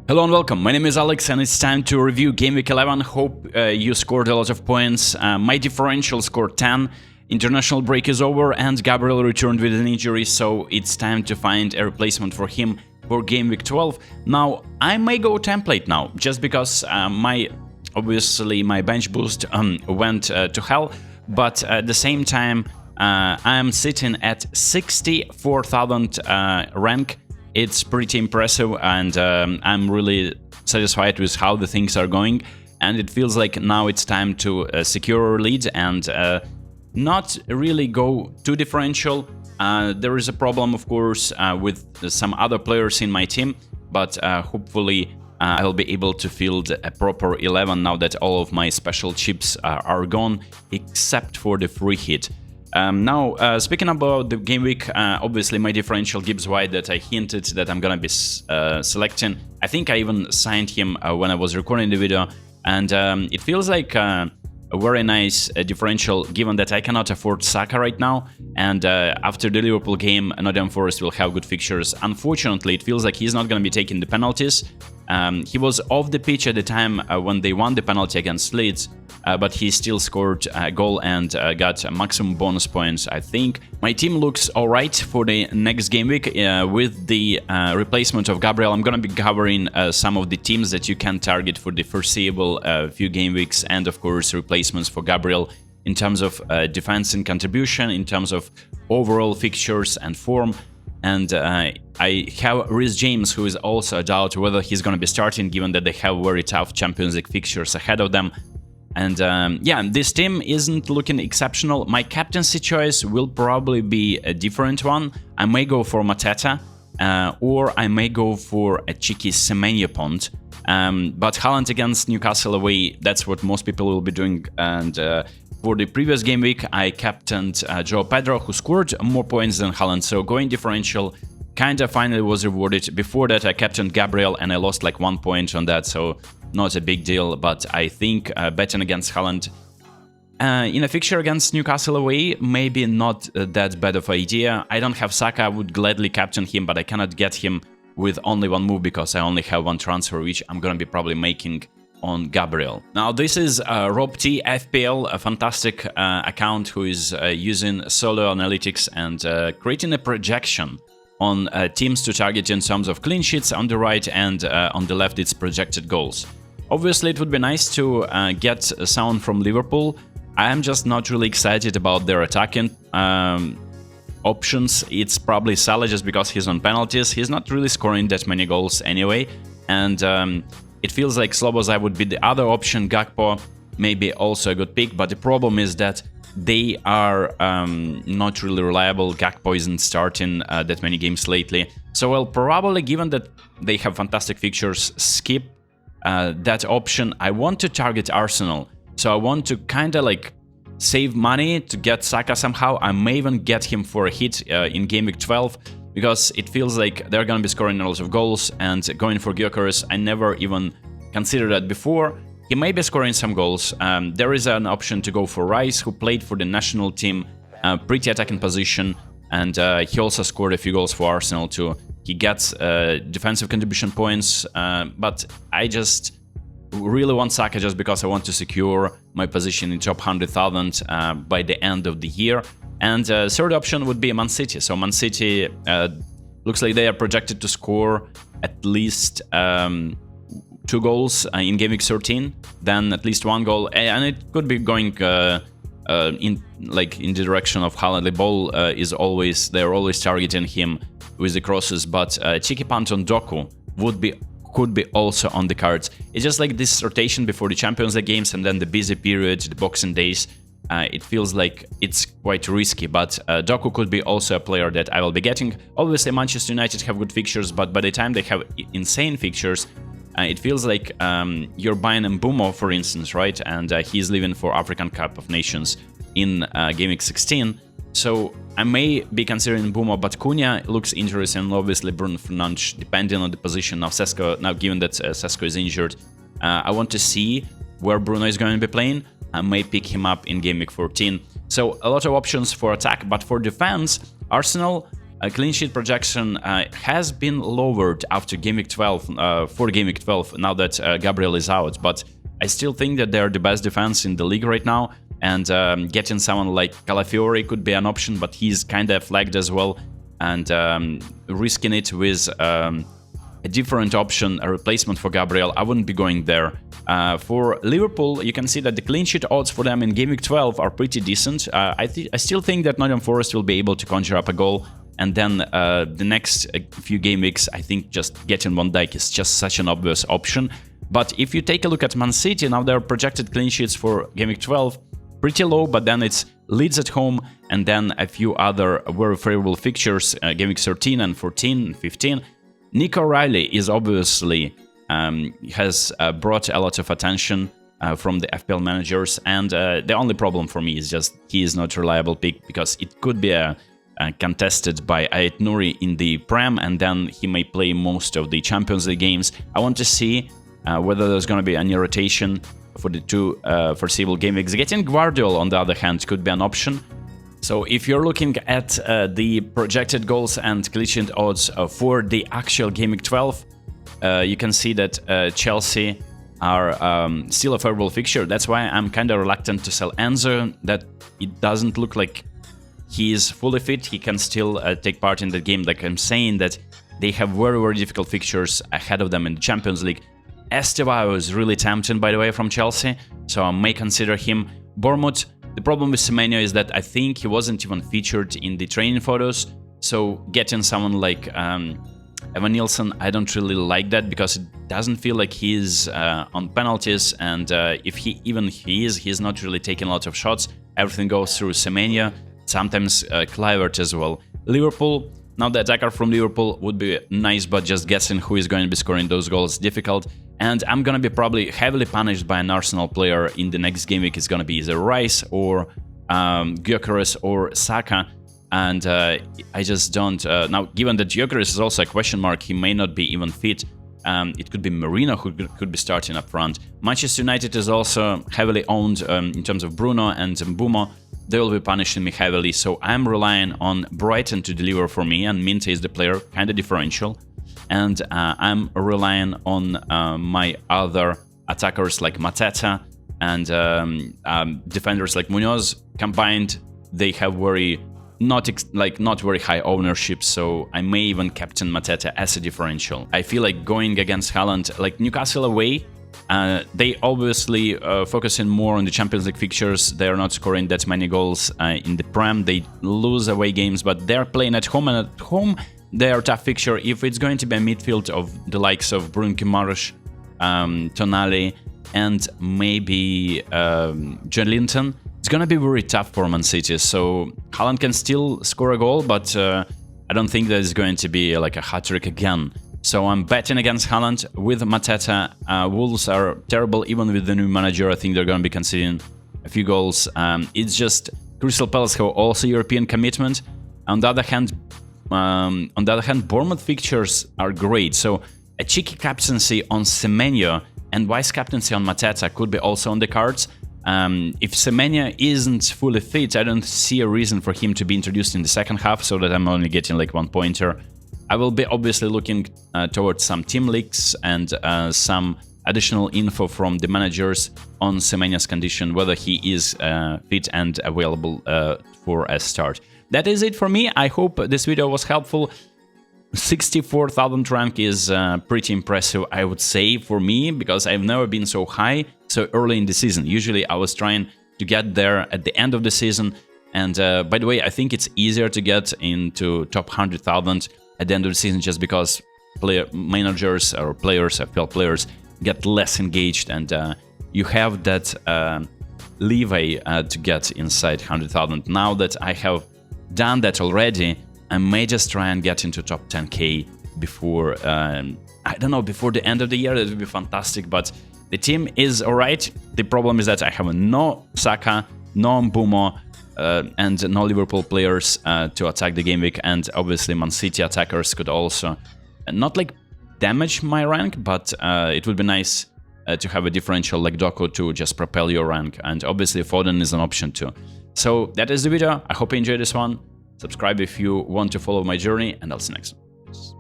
Hello and welcome, my name is Alex and it's time to review Gameweek 11. Hope you scored a lot of points. My differential scored 10, international break is over and Gabriel returned with an injury, so it's time to find a replacement for him for Gameweek 12. Now, I may go template now, just because obviously my bench boost went to hell, but at the same time, I'm sitting at 64,000 rank. It's pretty impressive and I'm really satisfied with how the things are going, and it feels like now it's time to secure our lead and not really go too differential. There is a problem, of course, with some other players in my team, but hopefully I'll be able to field a proper 11 now that all of my special chips are gone, except for the free hit. Now, speaking about the game week, obviously my differential gives wide that I hinted that I'm gonna be selecting. I think I even signed him when I was recording the video, and it feels like a very nice differential, given that I cannot afford Saka right now, and after the Liverpool game, Nottingham Forest will have good fixtures. Unfortunately, it feels like he's not gonna be taking the penalties. He was off the pitch at the time when they won the penalty against Leeds, but he still scored a goal and got maximum bonus points, I think. My team looks alright for the next game week. With the replacement of Gabriel, I'm gonna be covering some of the teams that you can target for the foreseeable few game weeks, and of course replacements for Gabriel in terms of defense and contribution, in terms of overall fixtures and form. And I have Reece James, who is also a doubt whether he's gonna be starting, given that they have very tough Champions League fixtures ahead of them. And yeah, this team isn't looking exceptional. My captaincy choice will probably be a different one. I may go for Mateta, or I may go for a cheeky Semenyo Pont. But Haaland against Newcastle away, that's what most people will be doing. And for the previous game week, I captained Joe Pedro, who scored more points than Haaland, so going differential kinda finally was rewarded. Before that, I captained Gabriel and I lost like 1 point on that, so not a big deal, but I think betting against Haaland in a fixture against Newcastle away, maybe not that bad of an idea. I don't have Saka, I would gladly captain him, but I cannot get him with only one move because I only have one transfer, which I'm gonna be probably making on Gabriel. Now, this is Rob T FPL, a fantastic account who is using solo analytics and creating a projection on teams to target in terms of clean sheets on the right, and on the left it's projected goals. Obviously, it would be nice to get someone from Liverpool. I am just not really excited about their attacking options. It's probably Salah just because he's on penalties. He's not really scoring that many goals anyway, and it feels like Slobozai would be the other option. Gakpo may be also a good pick, but the problem is that they are not really reliable. Gakpo isn't starting that many games lately, so I'll probably, given that they have fantastic fixtures, skip that option. I want to target Arsenal, so I want to kinda like save money to get Saka somehow. I may even get him for a hit in Gameweek 12, because it feels like they're gonna be scoring a lot of goals, and going for Gyökeres, I never even considered that before. He may be scoring some goals. There is an option to go for Rice, who played for the national team, pretty attacking position, and he also scored a few goals for Arsenal too. He gets defensive contribution points, but I just really want Saka just because I want to secure my position in top 100,000 by the end of the year. And third option would be Man City. So Man City looks like they are projected to score at least 2 goals in Game Week 13, then at least 1 goal, and it could be going in the direction of Haaland. The ball they're always targeting him with the crosses, but cheeky punt on Doku could be also on the cards. It's just like this rotation before the Champions League games and then the busy period, the Boxing Days. It feels like it's quite risky, but Doku could be also a player that I will be getting. Obviously, Manchester United have good fixtures, but by the time they have insane fixtures, it feels like you're buying Mbumo, for instance, right? And he's leaving for African Cup of Nations in Game Week 16. So I may be considering Mbumo, but Cunha looks interesting, and obviously Bruno Fernandes, depending on the position of Sesko. Now, given that Sesko is injured, I want to see where Bruno is going to be playing. I may pick him up in Game Week 14. So a lot of options for attack, but for defense, Arsenal clean sheet projection has been lowered after Gameweek 12, for Gameweek 12, now that Gabriel is out, but I still think that they're the best defense in the league right now, and getting someone like Calafiori could be an option, but he's kind of flagged as well, and risking it with a different option, a replacement for Gabriel, I wouldn't be going there. For Liverpool, you can see that the clean sheet odds for them in Gameweek 12 are pretty decent. I still think that Nottingham Forest will be able to conjure up a goal, and then the next few game weeks, I think just getting Van Dijk is just such an obvious option. But if you take a look at Man City, now their projected clean sheets for Gameweek 12, pretty low, but then it's Leeds at home, and then a few other very favorable fixtures, Gameweek 13 and 14 and 15. Nico Riley is obviously has brought a lot of attention from the FPL managers, and the only problem for me is just he is not a reliable pick, because it could be contested by Ait Nouri in the Prem, and then he may play most of the Champions League games. I want to see whether there's going to be any rotation for the two foreseeable game weeks. Getting Guardiola, on the other hand, could be an option. So if you're looking at the projected goals and clean sheet odds for the actual Gameweek 12, you can see that Chelsea are still a favorable fixture. That's why I'm kind of reluctant to sell Enzo, that it doesn't look like he is fully fit. He can still take part in the game. Like I'm saying, that they have very, very difficult fixtures ahead of them in the Champions League. Estevao is really tempting, by the way, from Chelsea, so I may consider him. Bournemouth, the problem with Semenyo is that I think he wasn't even featured in the training photos, so getting someone like Evan Nielsen, I don't really like that, because it doesn't feel like he's on penalties, and if he is, he's not really taking a lot of shots. Everything goes through Semenyo, sometimes Kluivert as well. Liverpool, now the attacker from Liverpool would be nice, but just guessing who is going to be scoring those goals is difficult. And I'm going to be probably heavily punished by an Arsenal player in the next game week. It's going to be either Rice or Gyökeres or Saka. And I just don't... now, given that Gyökeres is also a question mark, he may not be even fit. It could be Marino who could be starting up front. Manchester United is also heavily owned in terms of Bruno and Mbeumo. They will be punishing me heavily, so I'm relying on Brighton to deliver for me, and Minte is the player, kind of differential. And I'm relying on my other attackers like Mateta and defenders like Munoz. Combined, they have not very high ownership, so I may even captain Mateta as a differential. I feel like going against Haaland, like Newcastle away, they obviously focusing more on the Champions League fixtures. They are not scoring that many goals in the Prem. They lose away games, but they're playing at home, and at home they are a tough fixture. If it's going to be a midfield of the likes of Bruno Guimaraes, Tonali, and maybe Joelinton, it's going to be very tough for Man City. So Haaland can still score a goal, but I don't think that it's going to be like a hat-trick again. So I'm betting against Haaland with Mateta. Wolves are terrible, even with the new manager. I think they're going to be conceding a few goals. It's just Crystal Palace have also European commitment. On the other hand, Bournemouth fixtures are great. So a cheeky captaincy on Semenyo and vice captaincy on Mateta could be also on the cards. If Semenyo isn't fully fit, I don't see a reason for him to be introduced in the second half, so that I'm only getting like 1 pointer. I will be obviously looking towards some team leaks and some additional info from the managers on Semenyo's condition, whether he is fit and available for a start. That is it for me. I hope this video was helpful. 64,000 rank is pretty impressive, I would say, for me, because I've never been so high so early in the season. Usually I was trying to get there at the end of the season. And by the way, I think it's easier to get into top 100,000 at the end of the season, just because managers or players, FPL players, get less engaged, and you have that leeway to get inside 100,000. Now that I have done that already, I may just try and get into top 10k before, I don't know, before the end of the year. That would be fantastic, but the team is alright. The problem is that I have no Saka, no Mbeumo, and no Liverpool players to attack the game week, and obviously Man City attackers could also not like damage my rank, but it would be nice to have a differential like Doku to just propel your rank, and obviously Foden is an option too. So that is the video. I hope you enjoyed this one. Subscribe if you want to follow my journey, and I'll see you next time.